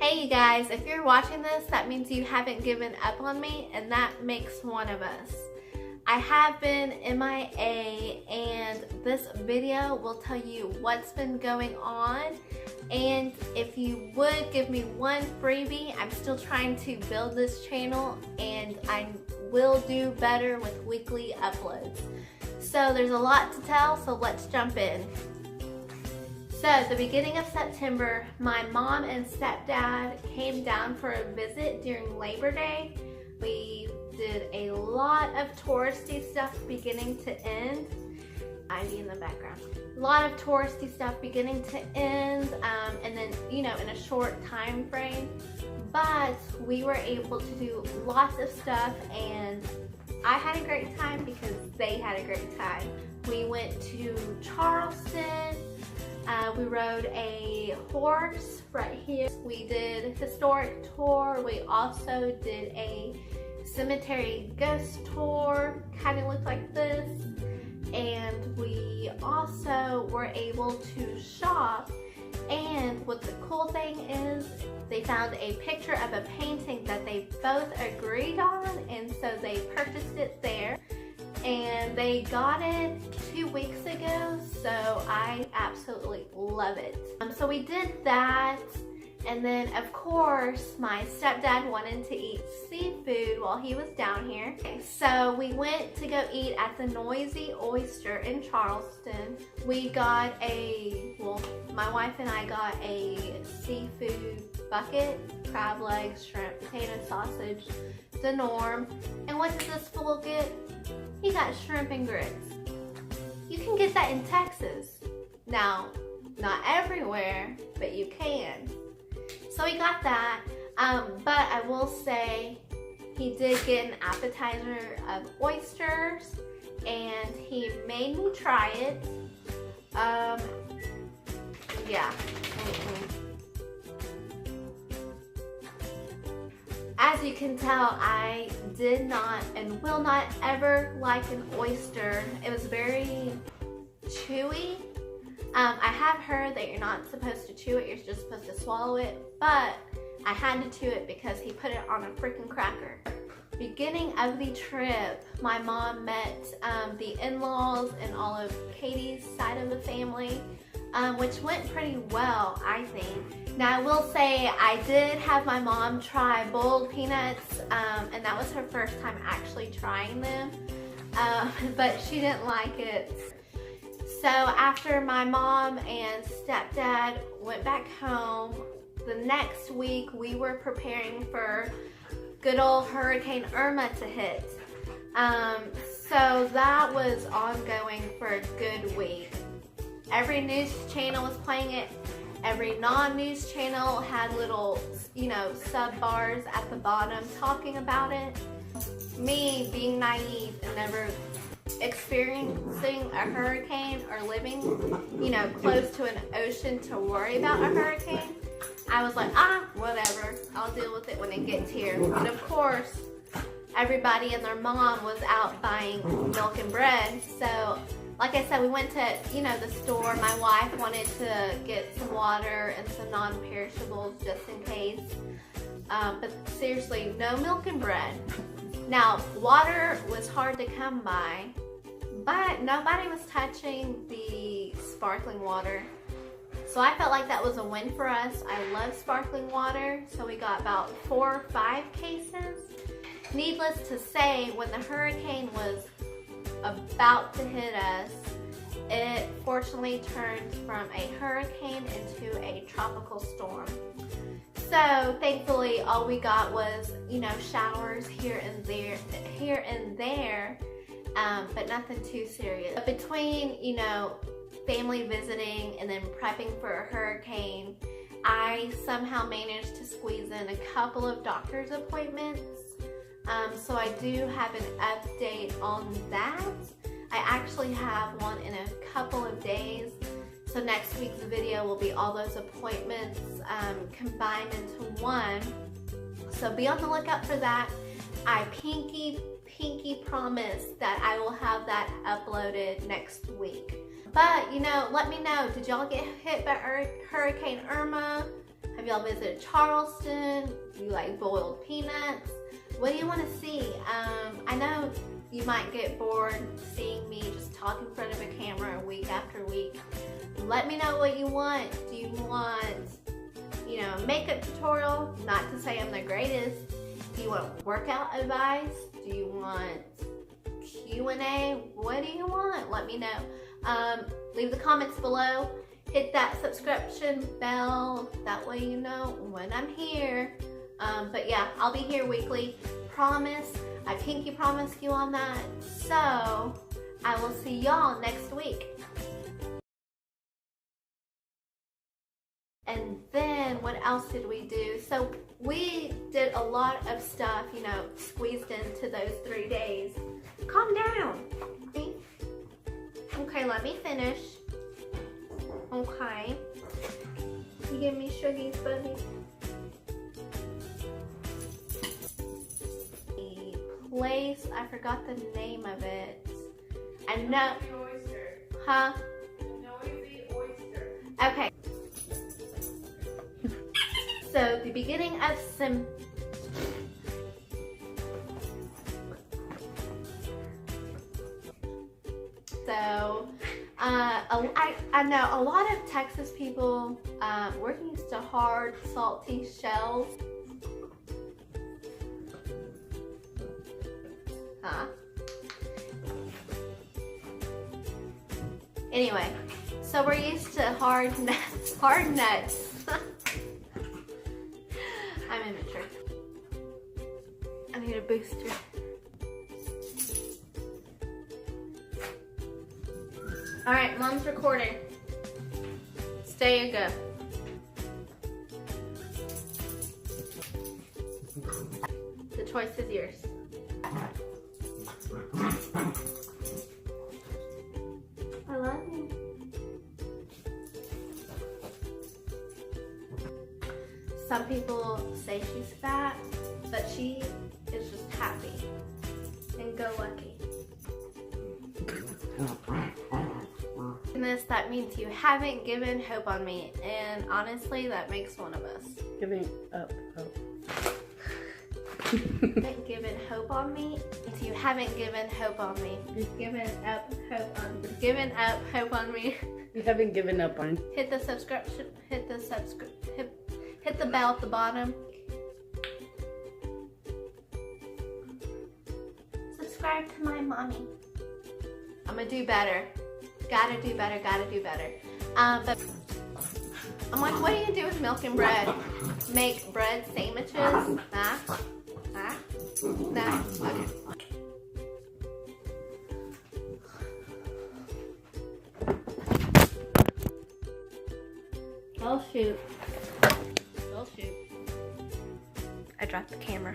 Hey you guys, if you're watching this, that means you haven't given up on me, and that makes one of us. I have been MIA, and this video will tell you what's been going on. And if you would give me one freebie, I'm still trying to build this channel, and I will do better with weekly uploads. So there's a lot to tell, so let's jump in. So at the beginning of September, my mom and stepdad came down for a visit during Labor Day. We did a lot of touristy stuff beginning to end. Ivy in the background. A lot of touristy stuff beginning to end, and then, you know, in a short time frame. But we were able to do lots of stuff, and I had a great time because they had a great time. We went to Charleston. We rode a horse right here. We did a historic tour. We also did a cemetery ghost tour, kind of looked like this. And we also were able to shop. And what the cool thing is, they found a picture of a painting that they both agreed on, and so they purchased it there. And they got it 2 weeks ago, so I absolutely love it. So we did that, and then of course my stepdad wanted to eat seafood while he was down here. So we went to go eat at the Noisy Oyster in Charleston. We got my wife and I got a seafood bucket, crab legs, shrimp, potato, sausage, the norm. And what does this fool get? He got shrimp and grits. You can get that in Texas. Now, not everywhere, but you can. So we got that, but I will say he did get an appetizer of oysters, and he made me try it. Yeah. As you can tell, I did not and will not ever like an oyster. It was very chewy. I have heard that you're not supposed to chew it, you're just supposed to swallow it, but I had to chew it because he put it on a freaking cracker. Beginning of the trip, my mom met the in-laws and all of Katie's side of the family, which went pretty well, I think. Now I will say I did have my mom try boiled peanuts, and that was her first time actually trying them, but she didn't like it. So after my mom and stepdad went back home, the next week we were preparing for good old Hurricane Irma to hit. So that was ongoing for a good week. Every news channel was playing it. Every non-news channel had little, sub bars at the bottom talking about it. Me, being naive and never experiencing a hurricane or living, close to an ocean to worry about a hurricane, I was like, whatever, I'll deal with it when it gets here. But of course, everybody and their mom was out buying milk and bread. So, like I said, we went to, the store. My wife wanted to get some water and some non-perishables just in case. But seriously, no milk and bread. Now, water was hard to come by, but nobody was touching the sparkling water. So I felt like that was a win for us. I love sparkling water, so we got about 4 or 5 cases. Needless to say, when the hurricane was about to hit us, it fortunately turned from a hurricane into a tropical storm. So thankfully all we got was, showers here and there, but nothing too serious. But between, family visiting and then prepping for a hurricane, I somehow managed to squeeze in a couple of doctor's appointments. So I do have an update on that. I actually have one in a couple of days. So next week's video will be all those appointments combined into one. So be on the lookout for that. I pinky promise that I will have that uploaded next week. But, let me know, did y'all get hit by Hurricane Irma? Have y'all visited Charleston? Do you like boiled peanuts? What do you want to see? I know you might get bored seeing me just talk in front of a camera week after week. Let me know what you want. Do you want, you know, makeup tutorial? Not to say I'm the greatest. Do you want workout advice? Do you want Q&A? What do you want? Let me know. Leave the comments below. Hit that subscription bell. That way you know when I'm here. But yeah, I'll be here weekly. Promise. I pinky promise you on that. So I will see y'all next week. And then what else did we do? So we did a lot of stuff, you know, squeezed into those 3 days. Calm down. Okay, let me finish. Okay. You give me Shuggies, buddy. The place, I forgot the name of it. I know. Oyster. Huh? Noisy oyster. Okay. So the beginning of I know a lot of Texas people, we're used to hard, salty shells. Huh? Anyway, so we're used to hard nuts. Hard nuts. I'm immature. I need a booster. Alright, Mom's recording. Stay and go. The choice is yours. I love you. Some people say she's fat, but she is just happy and go lucky. That means you haven't given hope on me, and honestly that makes one of us. Giving up hope. Haven't given hope on me means you haven't given hope on me. You've given up hope on me. Given up hope on me. You haven't given up on. Hit the bell at the bottom. Subscribe to my mommy. I'm gonna do better. Gotta do better, gotta do better. But I'm like, what do you do with milk and bread? Make bread sandwiches? Nah? Nah? Nah? Okay. Oh shoot. Oh shoot. I dropped the camera.